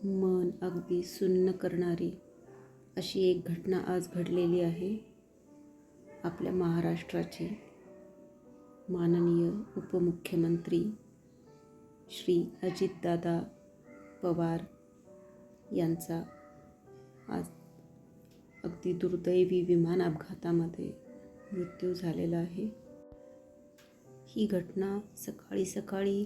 मन अगदी सुन्न करणारी अशी एक घटना आज घडलेली आहे. आपल्या महाराष्ट्राचे माननीय उपमुख्यमंत्री श्री अजितदादा पवार यांचा आज अगदी दुर्दैवी विमान अपघातामध्ये मृत्यू झालेला आहे. ही घटना सकाळी सकाळी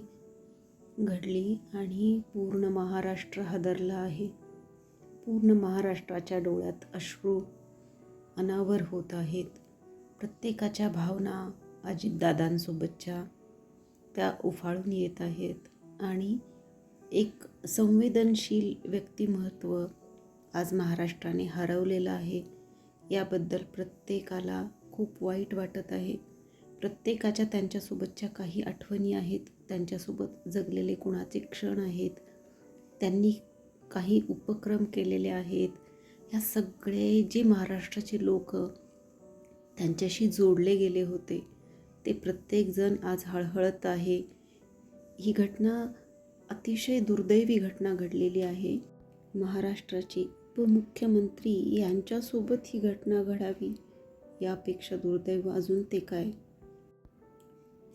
घडली आणि पूर्ण महाराष्ट्र हादरला आहे. पूर्ण महाराष्ट्राच्या डोळ्यात अश्रू अनावर होत आहेत. प्रत्येकाच्या भावना अजितदादांसोबतच्या त्या उफाळून येत आहेत आणि एक संवेदनशील व्यक्तिमत्व आज महाराष्ट्राने हरवलेलं आहे. याबद्दल प्रत्येकाला खूप वाईट वाटत आहे. प्रत्येकाच्या त्यांच्यासोबतच्या काही आठवणी आहेत, त्यांच्यासोबत जगलेले कुणाचे क्षण आहेत, त्यांनी काही उपक्रम केलेले आहेत. ह्या सगळे जे महाराष्ट्राचे लोक त्यांच्याशी जोडले गेले होते ते प्रत्येकजण आज हळहळत आहे. ही घटना अतिशय दुर्दैवी घटना घडलेली आहे. महाराष्ट्राचे उपमुख्यमंत्री यांच्यासोबत ही घटना घडावी यापेक्षा दुर्दैव अजून ते काय.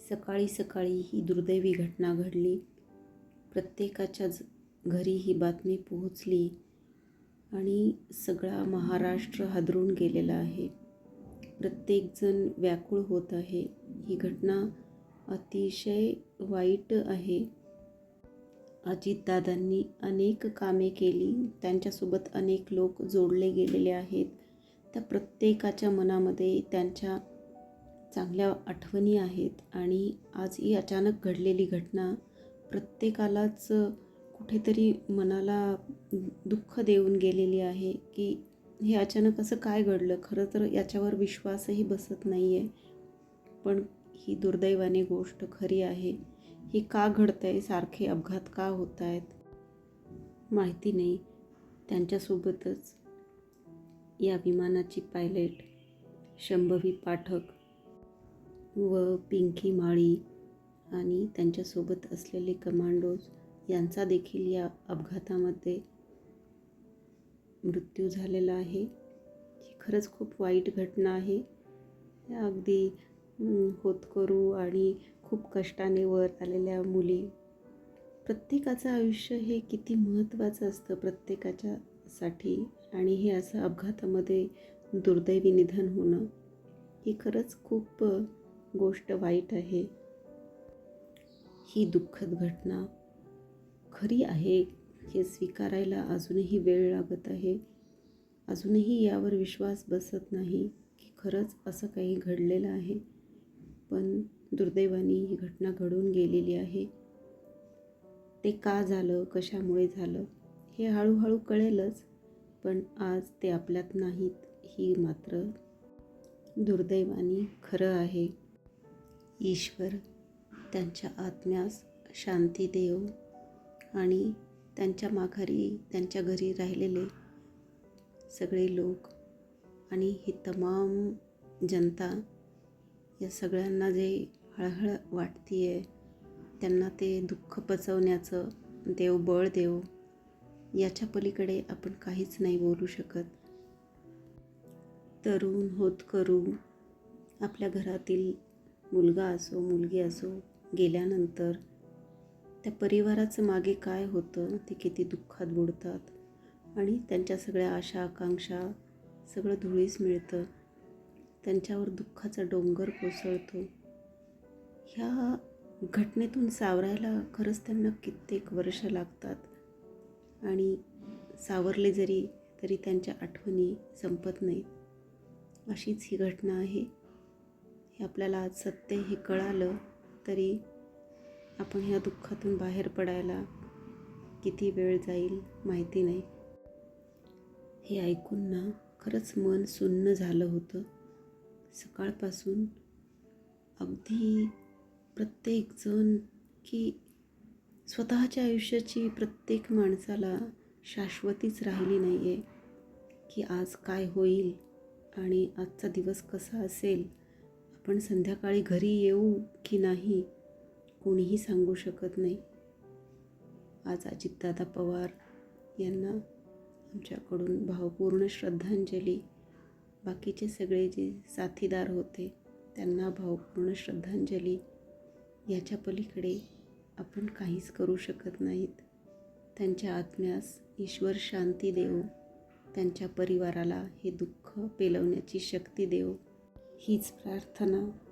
सकाळी सकाळी ही दुर्दैवी घटना घडली. प्रत्येकाच्या घरी ही बातमी पोहोचली आणि सगळा महाराष्ट्र हादरून गेलेला आहे. प्रत्येकजण व्याकुळ होत आहे. ही घटना अतिशय वाईट आहे. अजितदादांनी अनेक कामे केली, त्यांच्यासोबत अनेक लोक जोडले गेलेले आहेत. त्या प्रत्येकाच्या मनामध्ये त्यांच्या चांगल्या आठवणी आहेत आणि आज ही अचानक घडलेली घटना प्रत्येकालाच कुठेतरी मनाला दुःख देऊन गेलेली आहे की हे अचानक असं काय घडलं. खरं तर याच्यावर विश्वासही बसत नाही आहे. पण ही दुर्दैवाने गोष्ट खरी आहे. हे का घडतं आहे, सारखे अपघात का होत आहेत माहिती नाही. त्यांच्यासोबतच या विमानाची पायलट शंभवी पाठक व पिंकी माळी आणि त्यांच्यासोबत असलेले कमांडोज यांचा देखील या अपघातामध्ये मृत्यू झालेला आहे. ही खरंच खूप वाईट घटना आहे. अगदी होतकरू आणि खूप कष्टाने वर आलेल्या मुली, प्रत्येकाचं आयुष्य हे किती महत्त्वाचं असतं प्रत्येकाच्यासाठी आणि हे असं अपघातामध्ये दुर्दैवी निधन होणं ही खरंच खूप गोष्ट वाईट आहे. ही दुःखद घटना खरी आहे हे स्वीकारायला अजूनही वेळ लागत आहे. अजूनही यावर विश्वास बसत नाही की खरंच असं काही घडलेलं आहे. पण दुर्दैवाने ही घटना घडून गेलेली आहे. ते का झालं, कशामुळे झालं हे हळूहळू कळेलच. पण आज ते आपल्यात नाहीत, ही मात्र दुर्दैवाने खरं आहे. ईश्वर त्यांच्या आत्म्यास शांती देव आणि त्यांच्या माघारी त्यांच्या घरी राहिलेले सगळे लोक आणि ही तमाम जनता या सगळ्यांना जे हळहळ वाटते आहे त्यांना ते दुःख पचवण्याचं देव बळ देव. याच्या पलीकडे आपण काहीच नाही बोलू शकत. तरुण होतकरू आपल्या घरातील मुलगा असो मुलगी असो गेल्यानंतर त्या परिवाराचं मागे काय होतं ते किती दुःखात बुडतात आणि त्यांच्या सगळ्या आशा आकांक्षा सगळं धुळीस मिळतं. त्यांच्यावर दुःखाचा डोंगर कोसळतो. ह्या घटनेतून सावरायला खरंच त्यांना कित्येक वर्ष लागतात आणि सावरले जरी तरी त्यांच्या आठवणी संपत नाहीत. अशीच ही घटना आहे. हे आपल्याला आज सत्य हे कळालं तरी आपण ह्या दुःखातून बाहेर पडायला किती वेळ जाईल माहिती नाही. हे ऐकून ना खरंच मन सुन्न झालं होतं. सकाळपासून अगदी प्रत्येकजण की स्वतःच्या आयुष्याची प्रत्येक माणसाला शाश्वतीच राहिली नाही आहे की आज काय होईल आणि आजचा दिवस कसा असेल, आपण संध्याकाळी घरी येऊ की नाही कोणीही सांगू शकत नाही. आज अजितदादा पवार यांना आमच्याकडून भावपूर्ण श्रद्धांजली. बाकीचे सगळे जे साथीदार होते त्यांना भावपूर्ण श्रद्धांजली. याच्या पलीकडे आपण काहीच करू शकत नाहीत. त्यांच्या आत्म्यास ईश्वर शांती देवो, त्यांच्या परिवाराला हे दुःख पेलवण्याची शक्ती देवो, हीच प्रार्थना